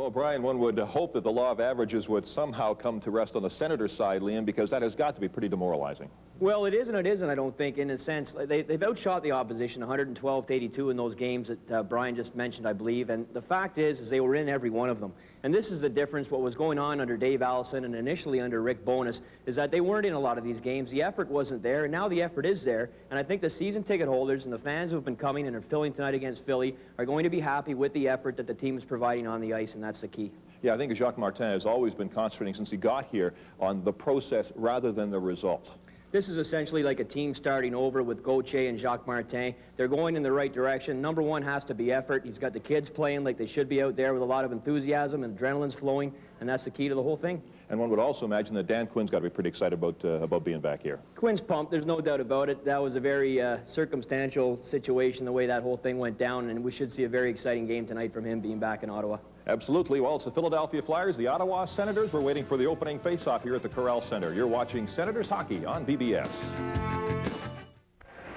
Well, Brian, one would hope that the law of averages would somehow come to rest on the Senators' side, Liam, because that has got to be pretty demoralizing. Well, it is and it isn't, I don't think, in a sense. They've outshot the opposition 112-82 in those games that Brian just mentioned, I believe. And the fact is they were in every one of them. And this is the difference. What was going on under Dave Allison and initially under Rick Bowness is that they weren't in a lot of these games. The effort wasn't there, and now the effort is there. And I think the season ticket holders and the fans who have been coming and are filling tonight against Philly are going to be happy with the effort that the team is providing on the ice, and that's the key. Yeah, I think Jacques Martin has always been concentrating since he got here on the process rather than the result. This is essentially like a team starting over with Gauthier and Jacques Martin. They're going in the right direction. Number one has to be effort. He's got the kids playing like they should be out there with a lot of enthusiasm and adrenaline's flowing, and that's the key to the whole thing. And one would also imagine that Dan Quinn's got to be pretty excited about being back here. Quinn's pumped, there's no doubt about it. That was a very circumstantial situation, the way that whole thing went down, and we should see a very exciting game tonight from him being back in Ottawa. Absolutely. Well, it's the Philadelphia Flyers, the Ottawa Senators. We're waiting for the opening face-off here at the Corral Center. You're watching Senators hockey on BBS.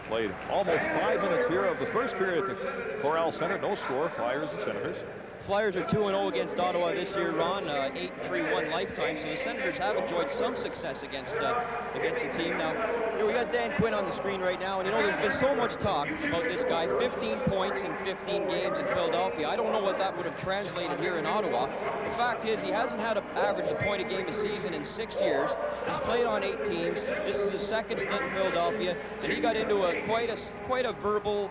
Played almost 5 minutes here of the first period at the Corral Center. No score, Flyers and Senators. Flyers are 2-0 against Ottawa this year, Ron, 8-3-1 lifetime, so the Senators have enjoyed some success against the team. Now, we got Dan Quinn on the screen right now, and there's been so much talk about this guy, 15 points in 15 games in Philadelphia. I don't know what that would have translated here in Ottawa. The fact is, he hasn't had an average a point a game a season in 6 years. He's played on 8 teams. This is his second stint in Philadelphia, and he got into quite a verbal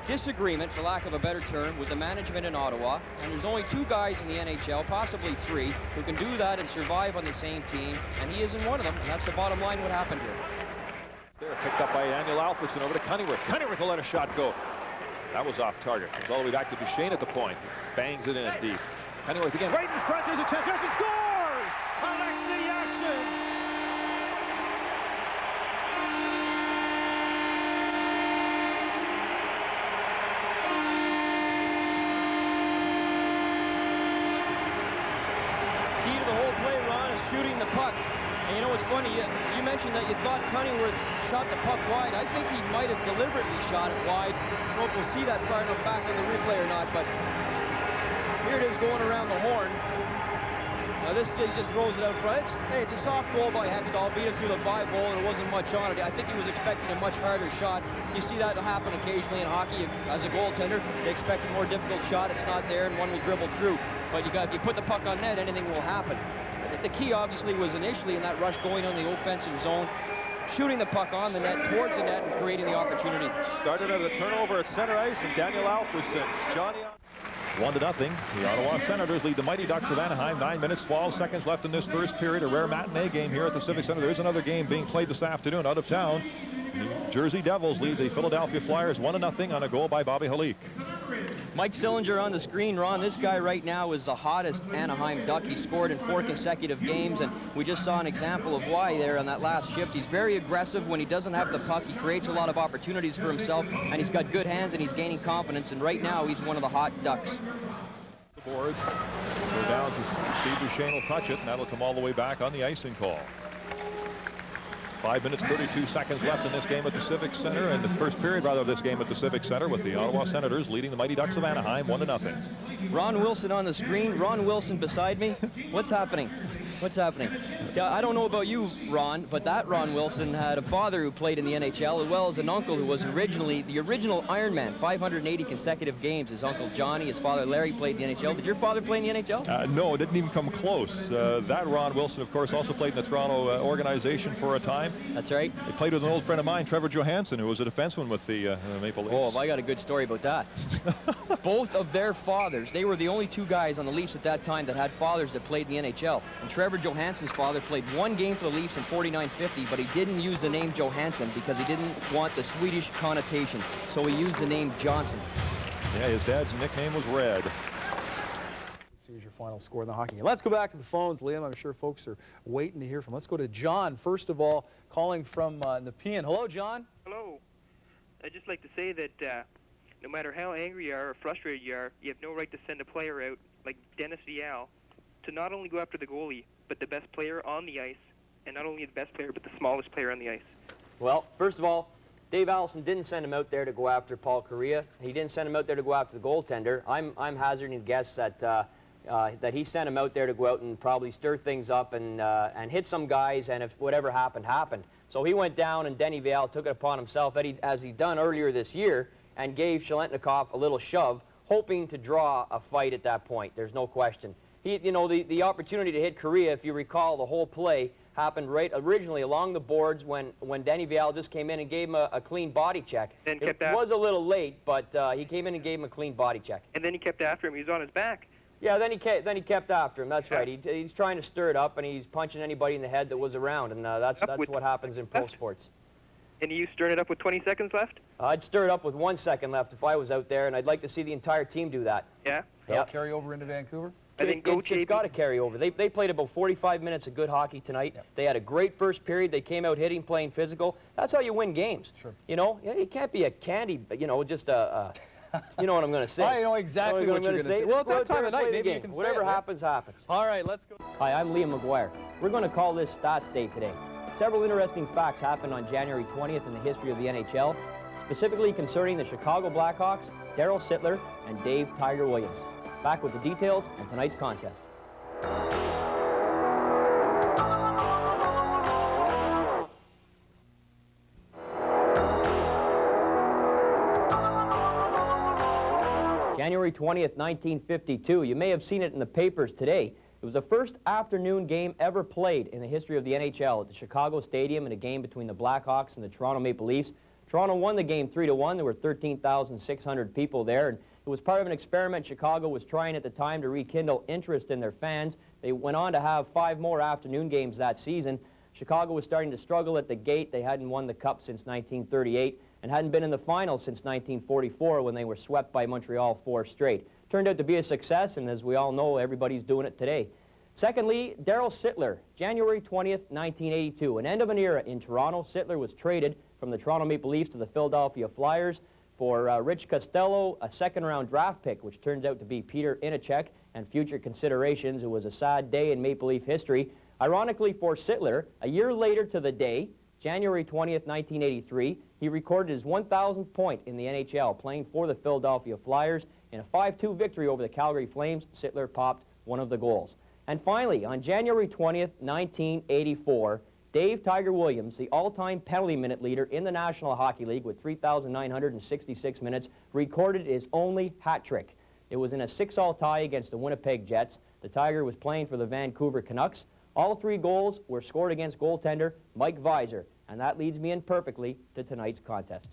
disagreement, for lack of a better term, with the management in Ottawa, and there's only 2 guys in the NHL, possibly 3, who can do that and survive on the same team, and he isn't one of them, and that's the bottom line what happened here. They're picked up by Daniel Alfredson over to Cunninworth. Cunninworth will let a shot go. That was off target. It's all the way back to Duchesne at the point. Bangs it in deep. Cunninworth again, right in front. There's a chance. He scores! Alexei Yashin! Shooting the puck. And you know what's funny, you mentioned that you thought Cunninworth shot the puck wide. I think he might have deliberately shot it wide. I don't know if we'll see that far enough back on the replay or not, but here it is going around the horn. Now this he just throws it out front. It's a soft goal by Hextall, beat it through the 5-hole, and it wasn't much on it. I think he was expecting a much harder shot. You see that happen occasionally in hockey. As a goaltender, they expect a more difficult shot. It's not there, and one will dribble through. But if you put the puck on net, anything will happen. The key obviously was initially in that rush going on the offensive zone, shooting the puck on the net, towards the net, and creating the opportunity. Started at a turnover at center ice from Daniel Alfredson. Johnny 1-0. The Ottawa Senators lead the Mighty Ducks of Anaheim. 9 minutes, 12 seconds left in this first period. A rare matinee game here at the Civic Center. There is another game being played this afternoon out of town. The Jersey Devils lead the Philadelphia Flyers 1-0 on a goal by Bobby Halik. Mike Sillinger on the screen, Ron. This guy right now is the hottest Anaheim Duck. He scored in 4 consecutive games, and we just saw an example of why there on that last shift. He's very aggressive when he doesn't have the puck. He creates a lot of opportunities for himself, and he's got good hands, and he's gaining confidence, and right now he's one of the hot Ducks. The boards go down to Steve Duchesne will touch it, and that'll come all the way back on the icing call. 5 minutes, 32 seconds left in this game at the Civic Center, and the first period, rather, of this game at the Civic Center, with the Ottawa Senators leading the Mighty Ducks of Anaheim 1-0. Ron Wilson on the screen. Ron Wilson beside me. What's happening? What's happening? Yeah, I don't know about you, Ron, but that Ron Wilson had a father who played in the NHL, as well as an uncle who was originally the original Iron Man, 580 consecutive games. His uncle Johnny, his father Larry played in the NHL. Did your father play in the NHL? No, it didn't even come close. That Ron Wilson, of course, also played in the Toronto organization for a time. That's right. He played with an old friend of mine, Trevor Johansson, who was a defenseman with the Maple Leafs. Oh, I got a good story about that. Both of their fathers, they were the only 2 guys on the Leafs at that time that had fathers that played in the NHL. And Trevor Johansson's father played 1 game for the Leafs in 49-50, but he didn't use the name Johansson because he didn't want the Swedish connotation. So he used the name Johnson. Yeah, his dad's nickname was Red. Here's your final score in the hockey game. Let's go back to the phones, Liam. I'm sure folks are waiting to hear from. Let's go to John, first of all, calling from Nepean. Hello, John. Hello. I'd just like to say that no matter how angry you are or frustrated you are, you have no right to send a player out like Dennis Vial to not only go after the goalie, but the best player on the ice, and not only the best player, but the smallest player on the ice. Well, first of all, Dave Allison didn't send him out there to go after Paul Kariya. He didn't send him out there to go after the goaltender. I'm hazarding to guess that that he sent him out there to go out and probably stir things up and hit some guys, and if whatever happened, happened. So he went down, and Denny Vial took it upon himself, as he'd done earlier this year, and gave Shelentnikov a little shove, hoping to draw a fight at that point. There's no question. You know, the opportunity to hit Korea, if you recall, the whole play happened right originally along the boards when Denny Vial just came in and gave him a clean body check. It was a little late, but he came in and gave him a clean body check. And then he kept after him. He was on his back. Yeah, then he kept after him. That's right. He's trying to stir it up, and he's punching anybody in the head that was around, and that's what happens in pro sports. And you stirring it up with 20 seconds left? I'd stir it up with 1 second left if I was out there, and I'd like to see the entire team do that. Yeah? That'll carry over into Vancouver? It's got to carry over. They played about 45 minutes of good hockey tonight. Yep. They had a great first period. They came out hitting, playing physical. That's how you win games. Sure. You know, it can't be a candy, you know, just a you know what I'm going to say. I know exactly what you're going to say. Well, it's that time of night. Maybe you can say whatever happens, happens. All right, let's go. Hi, I'm Liam Maguire. We're going to call this Stats Day today. Several interesting facts happened on January 20th in the history of the NHL, specifically concerning the Chicago Blackhawks, Darryl Sittler, and Dave Tiger Williams. Back with the details and tonight's contest. January 20th, 1952. You may have seen it in the papers today. It was the first afternoon game ever played in the history of the NHL at the Chicago Stadium in a game between the Blackhawks and the Toronto Maple Leafs. Toronto won the game 3-1. There were 13,600 people there, and it was part of an experiment Chicago was trying at the time to rekindle interest in their fans. They went on to have 5 more afternoon games that season. Chicago was starting to struggle at the gate. They hadn't won the Cup since 1938 and hadn't been in the finals since 1944 when they were swept by Montreal 4 straight. Turned out to be a success, and as we all know, everybody's doing it today. Secondly, Darryl Sittler, January 20th, 1982. An end of an era in Toronto. Sittler was traded from the Toronto Maple Leafs to the Philadelphia Flyers for Rich Costello, a second-round draft pick, which turns out to be Peter Inachek, and future considerations. It was a sad day in Maple Leaf history. Ironically for Sittler, a year later to the day, January 20th, 1983, he recorded his 1,000th point in the NHL, playing for the Philadelphia Flyers. In a 5-2 victory over the Calgary Flames, Sittler popped one of the goals. And finally, on January 20th, 1984, Dave Tiger Williams, the all-time penalty minute leader in the National Hockey League with 3,966 minutes, recorded his only hat trick. It was in a 6-all tie against the Winnipeg Jets. The Tiger was playing for the Vancouver Canucks. All 3 goals were scored against goaltender Mike Visor, and that leads me in perfectly to tonight's contest.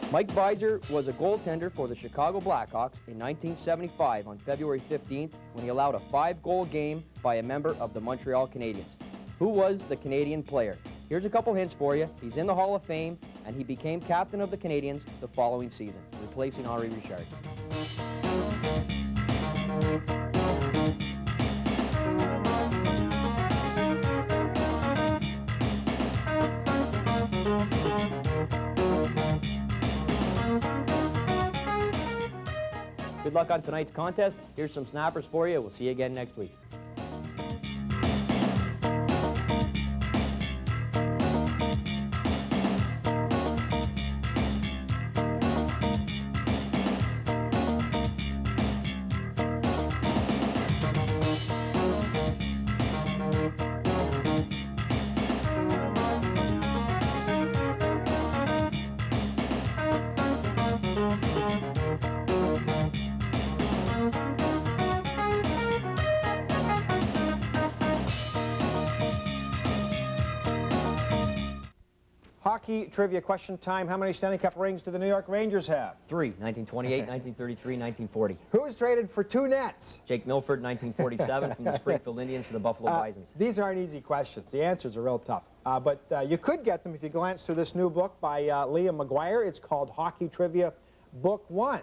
Mike Visor was a goaltender for the Chicago Blackhawks in 1975 on February 15th when he allowed a 5-goal game by a member of the Montreal Canadiens. Who was the Canadian player? Here's a couple hints for you. He's in the Hall of Fame, and he became captain of the Canadiens the following season, replacing Henri Richard. Good luck on tonight's contest. Here's some snappers for you. We'll see you again next week. Hockey trivia question time. How many Stanley Cup rings do the New York Rangers have? 3, 1928, 1933, 1940. Who was traded for 2 nets? Jake Milford, 1947, from the Springfield Indians to the Buffalo Bisons. These aren't easy questions. The answers are real tough. But you could get them if you glance through this new book by Liam Maguire. It's called Hockey Trivia Book 1.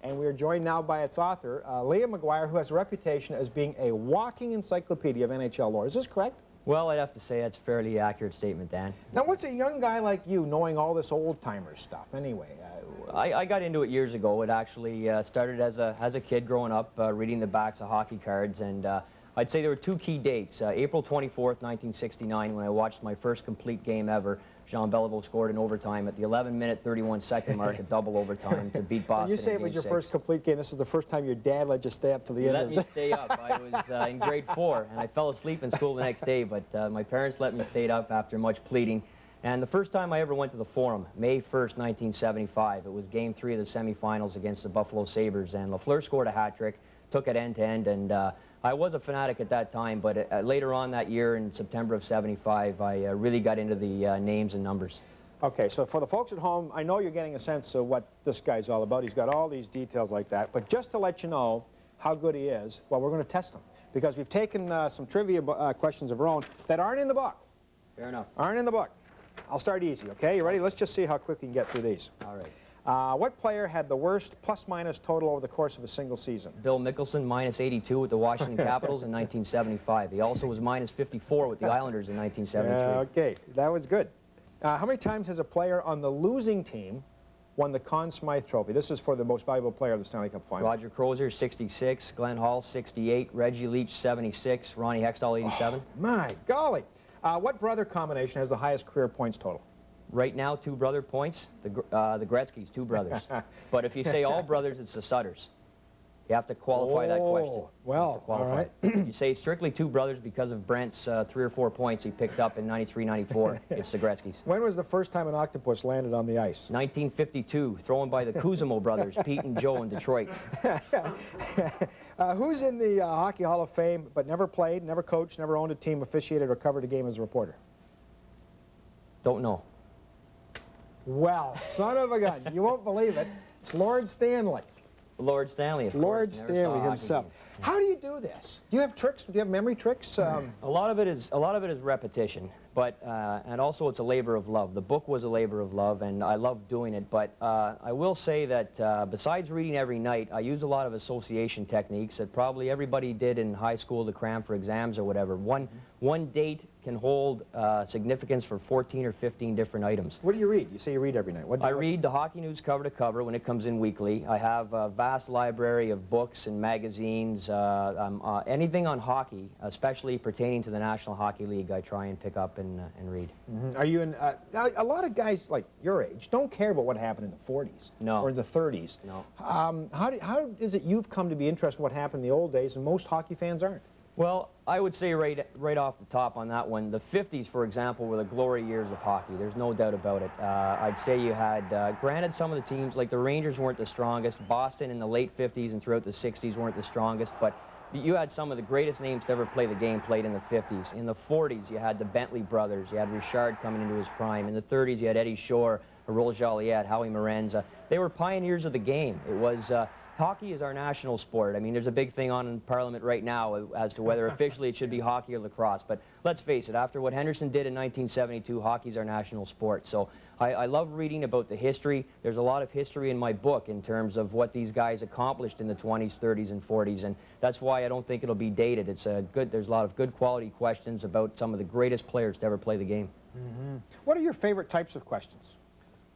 And we are joined now by its author, Liam Maguire, who has a reputation as being a walking encyclopedia of NHL lore. Is this correct? Well, I'd have to say that's a fairly accurate statement, Dan. Now, what's a young guy like you knowing all this old-timer stuff, anyway? I got into it years ago. It actually started as a kid growing up, reading the backs of hockey cards, and I'd say there were 2 key dates. April 24th, 1969, when I watched my first complete game ever Jean Beliveau scored in overtime at the 11-minute, 31-second mark at double overtime to beat Boston. When you say it was your first complete game, this is the first time your dad let you stay up to the end of He let me stay up. I was in grade 4, and I fell asleep in school the next day, but my parents let me stay up after much pleading. And the first time I ever went to the Forum, May 1st, 1975, it was Game 3 of the semifinals against the Buffalo Sabres, and Lafleur scored a hat trick, took it end-to-end, and I was a fanatic at that time, but later on that year in September of 75, I really got into the names and numbers. Okay, so for the folks at home, I know you're getting a sense of what this guy's all about. He's got all these details like that, but just to let you know how good he is, well, we're going to test him, because we've taken some trivia questions of our own that aren't in the book. Fair enough. Aren't in the book. I'll start easy, okay? You ready? Let's just see how quick you can get through these. All right. What player had the worst plus-minus total over the course of a single season? Bill Mickelson, minus 82 with the Washington Capitals in 1975. He also was minus 54 with the Islanders in 1973. Okay, that was good. How many times has a player on the losing team won the Conn Smythe Trophy? This is for the most valuable player of the Stanley Cup Final. Roger Crozier, 66. Glenn Hall, 68. Reggie Leach, 76. Ronnie Hextall, 87. Oh, my golly. What brother combination has the highest career points total? Right now, 2 brother points. The Gretzky's, 2 brothers. But if you say all brothers, it's the Sutters. You have to qualify that question. Well, all right. You say strictly 2 brothers because of Brent's 3 or 4 points he picked up in 93, 94. It's the Gretzky's. When was the first time an octopus landed on the ice? 1952, thrown by the Kuzmo brothers, Pete and Joe in Detroit. Who's in the Hockey Hall of Fame but never played, never coached, never owned a team, officiated, or covered a game as a reporter? Don't know. Well, son of a gun. You won't believe it. It's Lord Stanley. Lord Stanley, of course. Lord Stanley himself. How do you do this? Do you have tricks? Do you have memory tricks? A lot of it is repetition, but and also it's a labor of love. The book was a labor of love, and I love doing it. But I will say that besides reading every night, I use a lot of association techniques that probably everybody did in high school to cram for exams or whatever. One date can hold significance for 14 or 15 different items. What do you read? You say you read every night. I read the Hockey News cover to cover when it comes in weekly. I have a vast library of books and magazines, anything on hockey, especially pertaining to the National Hockey League, I try and pick up and read. Mm-hmm. Are you in, now, a lot of guys like your age don't care about what happened in the 40s or the 30s. No. How is it you've come to be interested in what happened in the old days and most hockey fans aren't? Well, I would say right off the top on that one, the 50s, for example, were the glory years of hockey. There's no doubt about it. I'd say you had, granted, some of the teams, like the Rangers weren't the strongest. Boston in the late 50s and throughout the 60s weren't the strongest, but you had some of the greatest names to ever play the game played in the 50s. In the 40s, you had the Bentley brothers. You had Richard coming into his prime. In the 30s, you had Eddie Shore, Raul Joliet, Howie Morenza. They were pioneers of the game. It was... Hockey is our national sport. I mean, there's a big thing on in Parliament right now as to whether officially it should be hockey or lacrosse. But let's face it, after what Henderson did in 1972, hockey's our national sport. So I love reading about the history. There's a lot of history in my book in terms of what these guys accomplished in the 20s, 30s, and 40s. And that's why I don't think it'll be dated. It's there's a lot of good quality questions about some of the greatest players to ever play the game. Mm-hmm. What are your favorite types of questions?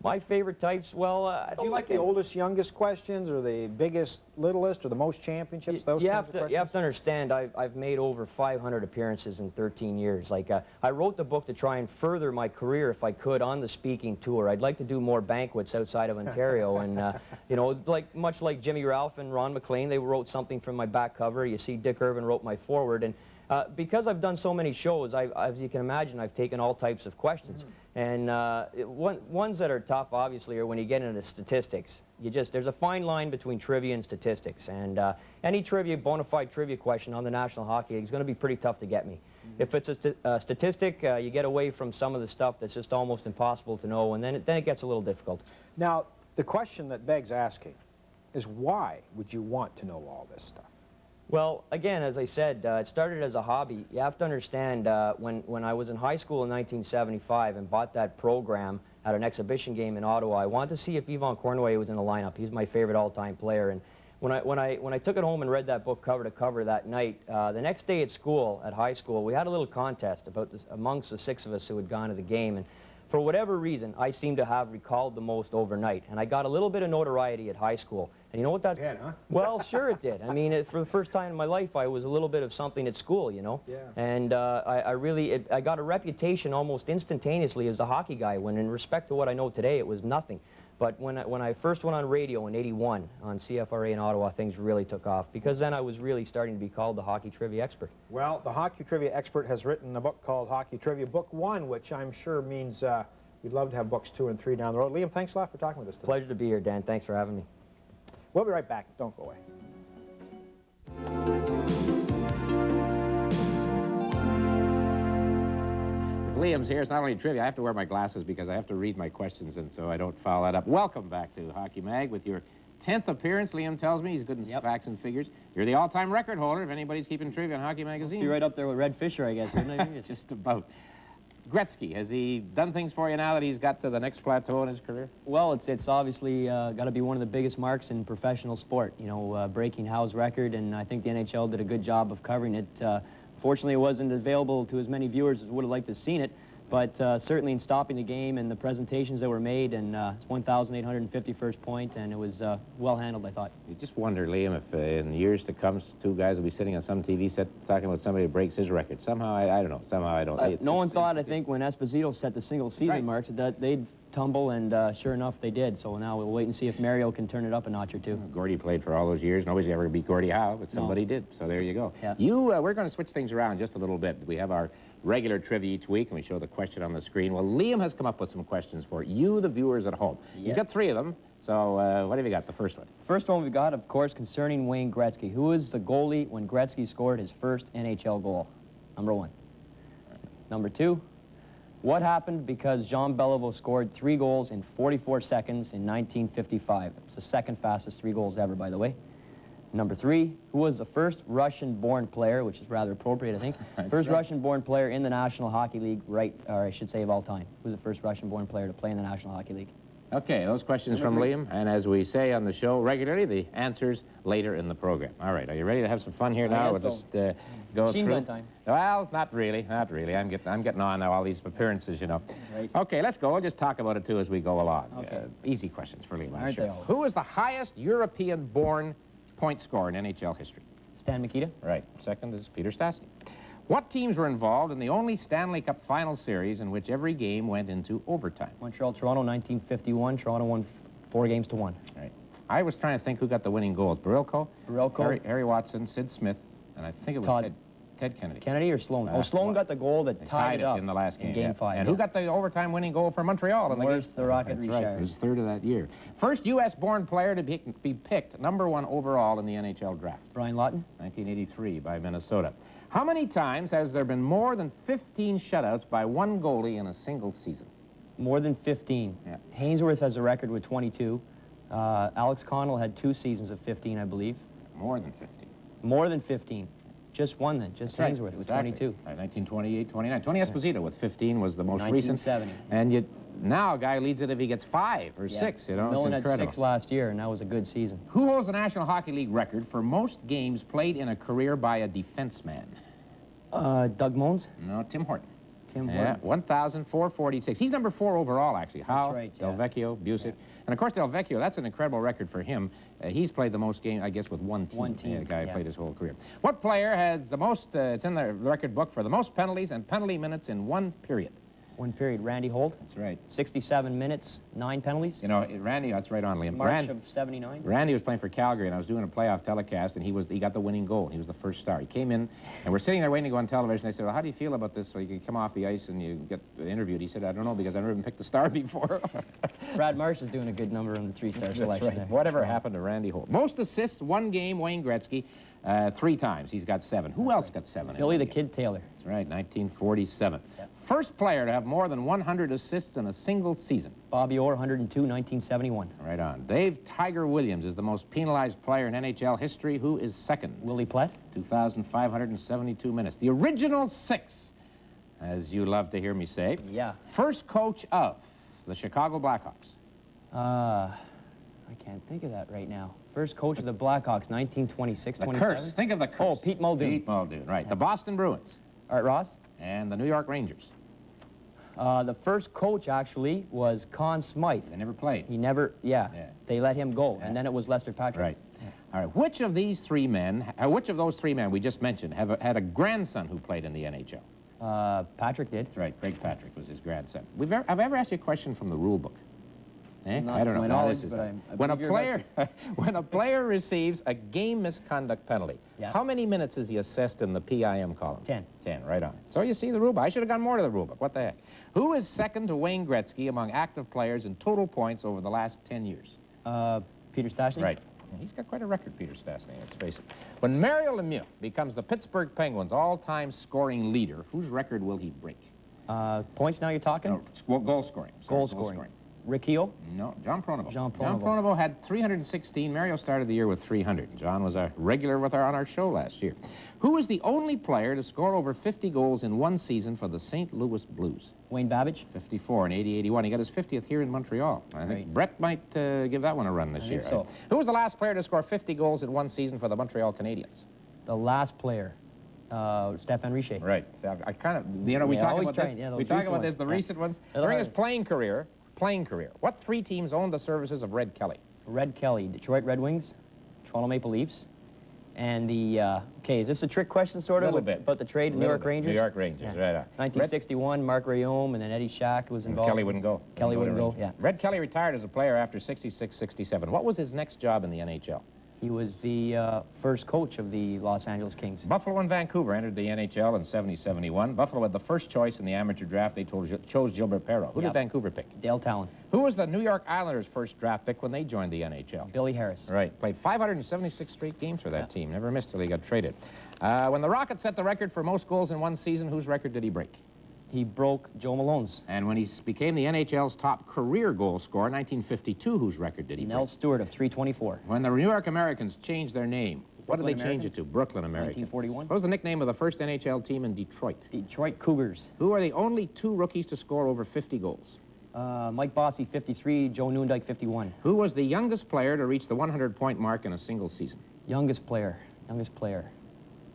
My favorite types, well... do you like the oldest, youngest questions, or the biggest, littlest, or the most championships, those kinds of questions? You have to understand, I've made over 500 appearances in 13 years. Like, I wrote the book to try and further my career, if I could, on the speaking tour. I'd like to do more banquets outside of Ontario, and, you know, much like Jimmy Ralph and Ron McLean, they wrote something from my back cover. You see Dick Irvin wrote my foreword, and because I've done so many shows, as you can imagine, I've taken all types of questions. And ones that are tough, obviously, are when you get into statistics. There's a fine line between trivia and statistics. And any bona fide trivia question on the National Hockey League is going to be pretty tough to get me. If it's a statistic, you get away from some of the stuff that's just almost impossible to know, and then it gets a little difficult. Now, the question that begs asking is, why would you want to know all this stuff? Well, again, as I said, it started as a hobby. You have to understand, when I was in high school in 1975 and bought that program at an exhibition game in Ottawa, I wanted to see if Yvon Cornway was in the lineup. He's my favorite all-time player. And when I took it home and read that book cover to cover that night, the next day at school, at high school, we had a little contest amongst the 6 of us who had gone to the game. And for whatever reason, I seem to have recalled the most overnight. And I got a little bit of notoriety at high school. And you know what that... Yeah, huh? Well, sure it did. I mean, for the first time in my life, I was a little bit of something at school, you know? Yeah. And I got a reputation almost instantaneously as the hockey guy, when in respect to what I know today, it was nothing. But when I first went on radio in '81 on CFRA in Ottawa, things really took off, because then I was really starting to be called the hockey trivia expert. Well, the hockey trivia expert has written a book called Hockey Trivia Book 1, which I'm sure means we'd love to have books 2 and 3 down the road. Liam, thanks a lot for talking with us today. Pleasure to be here, Dan. Thanks for having me. We'll be right back. Don't go away. Liam's here. It's not only trivia. I have to wear my glasses because I have to read my questions, and so I don't foul that up. Welcome back to Hockey Mag with your 10th appearance. Liam tells me he's good in facts and figures. You're the all-time record holder if anybody's keeping trivia on Hockey Magazine. Be right up there with Red Fisher, I guess, isn't it? Just about. Gretzky, has he done things for you now that he's got to the next plateau in his career? Well, it's obviously got to be one of the biggest marks in professional sport, you know, breaking Howe's record, and I think the NHL did a good job of covering it. Fortunately, it wasn't available to as many viewers as would have liked to have seen it, but certainly in stopping the game and the presentations that were made, and it's 1,851st point, and it was well handled, I thought. You just wonder, Liam, if in years to come, two guys will be sitting on some TV set talking about somebody who breaks his record. Somehow, I don't know. Somehow, I don't. No one thought, I think, when Esposito set the single season marks, that they'd tumble, and sure enough, they did. So now we'll wait and see if Mario can turn it up a notch or two. Gordy played for all those years. Nobody's ever beat Gordy Howe, but somebody did. So there you go. Yeah. We're going to switch things around just a little bit. We have our regular trivia each week, and we show the question on the screen. Well, Liam has come up with some questions for you, the viewers at home. Yes. He's got 3 of them. So what have you got? The first one. First one we've got, of course, concerning Wayne Gretzky. Who was the goalie when Gretzky scored his first NHL goal? Number 1. Number 2, what happened because Jean Beliveau scored 3 goals in 44 seconds in 1955? It's the second fastest 3 goals ever, by the way. Number 3, who was the first Russian-born player, which is rather appropriate, I think. First Russian-born player in the National Hockey League, or I should say of all time. Who was the first Russian-born player to play in the National Hockey League? Okay, those questions from Liam, and as we say on the show regularly, the answers later in the program. All right, are you ready to have some fun here now? We'll just go Machine through. gun time. Well, not really, not really. I'm getting on now, all these appearances, you know. Right. Okay, let's go. We'll just talk about it, too, as we go along. Okay. Easy questions for Liam, I'm Aren't sure. they all? Who is the highest European-born point scorer in NHL history? Stan Mikita? Right. Second is Peter Stastny. What teams were involved in the only Stanley Cup final series in which every game went into overtime? Montreal-Toronto, 1951. Toronto won 4 games to 1. Right. I was trying to think who got the winning goals. Barilko, Harry Watson, Sid Smith, and I think it was Ted Kennedy. Kennedy or Sloan? Sloan got the goal that tied it up in the last game. in Game 5. And who got the overtime winning goal for Montreal? The Rocket That's right. It was third of that year. First U.S.-born player to be picked #1 overall in the NHL draft. Brian Lawton? 1983 by Minnesota. How many times has there been more than 15 shutouts by one goalie in a single season? More than 15. Yeah. Hainsworth has a record with 22. Alex Connell had 2 seasons of 15, I believe. More than 15. More than 15. Just one then. Just That's Hainsworth right, with exactly. 22. Right, 1928, 29. Tony Esposito with 15 was the most recent. 1970. And now a guy leads it if he gets 5 or 6, you know. Millen it's had incredible. 6 last year, and that was a good season. Who holds the National Hockey League record for most games played in a career by a defenseman? Doug Moens? No, Tim Horton. Tim Yeah, Horton. 1,446. He's number 4 overall, actually. Howe, right, yeah. Delvecchio, Busick. And, of course, Delvecchio, that's an incredible record for him. He's played the most games, I guess, with one team. One team, The guy yeah. played his whole career. What player has the most, it's in the record book, for the most penalties and penalty minutes in one period? One period. Randy Holt? That's right. 67 minutes, 9 penalties. You know, Randy, that's right on, Liam. March of 79. Randy was playing for Calgary, and I was doing a playoff telecast, and he got the winning goal. He was the first star. He came in, and we're sitting there waiting to go on television. I said, well, how do you feel about this? So you can come off the ice and you get interviewed. He said, I don't know, because I've never been picked a star before. Brad Marsh is doing a good number on the 3-star selection. Right. There. Whatever happened to Randy Holt? Most assists, one game, Wayne Gretzky, 3 times. He's got 7. Who else got 7? Billy the Kid Taylor. That's right, 1947. Yeah. First player to have more than 100 assists in a single season. Bobby Orr, 102, 1971. Right on. Dave Tiger Williams is the most penalized player in NHL history. Who is second? Willie Plett. 2,572 minutes. The original 6, as you love to hear me say. Yeah. First coach of the Chicago Blackhawks. I can't think of that right now. First coach of the Blackhawks, 1926, The 27. curse. Think of the curse. Oh, Pete Muldoon. Pete Muldoon, right. The Boston Bruins Art Ross. and the New York Rangers. The first coach, actually, was Conn Smythe. They never played. He never, they let him go, and then it was Lester Patrick. Right. All right. Which of those three men we just mentioned had a grandson who played in the NHL? Patrick did. That's right. Greg Patrick was his grandson. I've ever asked you a question from the rule book. Eh? Not I don't to know. my Now, knowledge, this is but when a player receives a game misconduct penalty, how many minutes is he assessed in the PIM column? 10. 10, right on. So you see the rule book. I should have gone more to the rule book. What the heck? Who is second to Wayne Gretzky among active players in total points over the last 10 years? Peter Stastny? Right. He's got quite a record, Peter Stastny, let's face it. When Mario Lemieux becomes the Pittsburgh Penguins' all-time scoring leader, whose record will he break? Points now you're talking? No, goal scoring. Goal scoring. Rick Keogh? No, John Pronovo. John John Pronovo had 316. Mario started the year with 300. John was a regular on our show last year. Who is the only player to score over 50 goals in one season for the St. Louis Blues? Wayne Babbage? 54 in 80-81. He got his 50th here in Montreal. I think Brett might give that one a run this year. So. Who was the last player to score 50 goals in one season for the Montreal Canadiens? The last player. Stéphane Richer. Right. So I kind of, we talk about this. We talk about this, the recent ones. During his playing career, what three teams owned the services of Red Kelly? Red Kelly, Detroit Red Wings, Toronto Maple Leafs, and the, okay, is this a trick question, sort of? A little bit. About the trade, New York Rangers? New York Rangers, right on. 1961, Mark Rayome, and then Eddie Shack was involved. Kelly wouldn't go. Kelly wouldn't go, yeah. Red Kelly retired as a player after 66-67. What was his next job in the NHL? He was the first coach of the Los Angeles Kings. Buffalo and Vancouver entered the NHL in 70-71. Buffalo had the first choice in the amateur draft. They chose Gilbert Perreault. Who did Vancouver pick? Dale Talon. Who was the New York Islanders' first draft pick when they joined the NHL? Billy Harris. Right. Played 576 straight games for that team. Never missed till he got traded. When the Rockets set the record for most goals in one season, whose record did he break? He broke Joe Malone's. And when he became the NHL's top career goal scorer in 1952, whose record did he break? Nell Stewart of 324. When the New York Americans changed their name, what did they change it to? Brooklyn Americans. 1941. What was the nickname of the first NHL team in Detroit? Detroit Cougars. Who are the only two rookies to score over 50 goals? Mike Bossy, 53, Joe Noondike, 51. Who was the youngest player to reach the 100-point mark in a single season? Youngest player.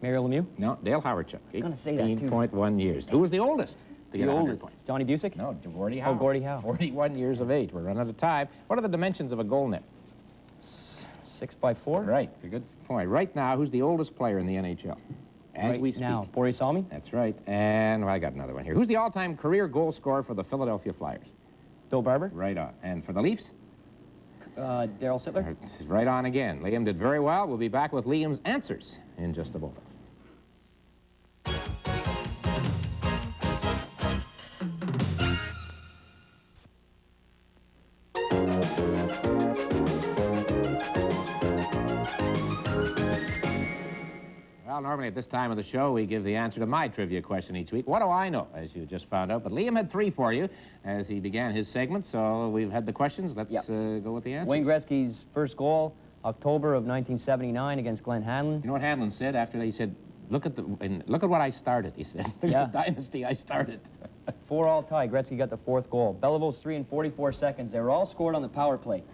Mario Lemieux? No, Dale Hawerchuk. I was going to say that, too. 18.1 years. Who was the oldest to get 100 points? Johnny Busick? No, Gordie Howe. Oh, Gordie Howe. 41 years of age. We're running out of time. What are the dimensions of a goal net? 6x4? Right. A good point. Right now, who's the oldest player in the NHL? As we speak. Now, Boris Salmi? That's right. And I got another one here. Who's the all-time career goal scorer for the Philadelphia Flyers? Bill Barber? Right on. And for the Leafs? Daryl Sittler? Right on again. Liam did very well. We'll be back with Liam's answers in just a moment. Well, normally at this time of the show, we give the answer to my trivia question each week. What do I know, as you just found out? But Liam had three for you as he began his segment, so we've had the questions. Let's go with the answers. Wayne Gretzky's first goal, October of 1979 against Glenn Hanlon. You know what Hanlon said after that? He said, look at what I started, he said. Look at the dynasty I started. 4-all tie. Gretzky got the fourth goal. Beliveau 3 in 44 seconds. They were all scored on the power play.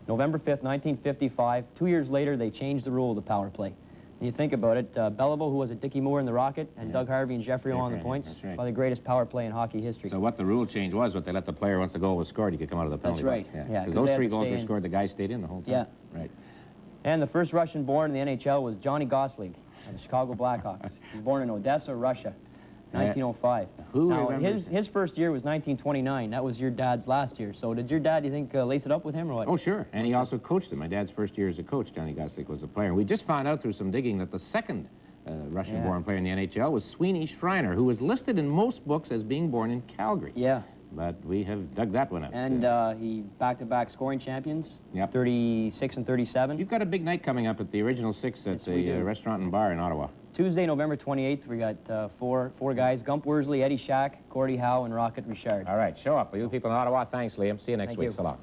November 5th, 1955. 2 years later, they changed the rule of the power play. And you think about it, Beliveau, who was at Dickie Moore in the Rocket, and Doug Harvey and Jeffrey on the points, probably the greatest power play in hockey history. So what the rule change was, what they let the player, once the goal was scored, he could come out of the penalty box. That's right. Yeah, because those three goals were scored, the guy stayed in the whole time. Yeah. Right. And the first Russian born in the NHL was Johnny Gosling of the Chicago Blackhawks. He was born in Odessa, Russia, 1905. Now, his first year was 1929. That was your dad's last year. So did your dad, do you think, lace it up with him or what? Oh, sure. And he also coached him. My dad's first year as a coach, Johnny Gosling was a player. We just found out through some digging that the second Russian-born player in the NHL was Sweeney Schreiner, who was listed in most books as being born in Calgary. Yeah. But we have dug that one up. And he back-to-back scoring champions, 36 and 37. You've got a big night coming up at the Original Six at the restaurant and bar in Ottawa. Tuesday, November 28th, we got four guys, Gump Worsley, Eddie Shack, Gordie Howe, and Rocket Richard. All right, show up. You people in Ottawa, thanks, Liam. See you next week. So long.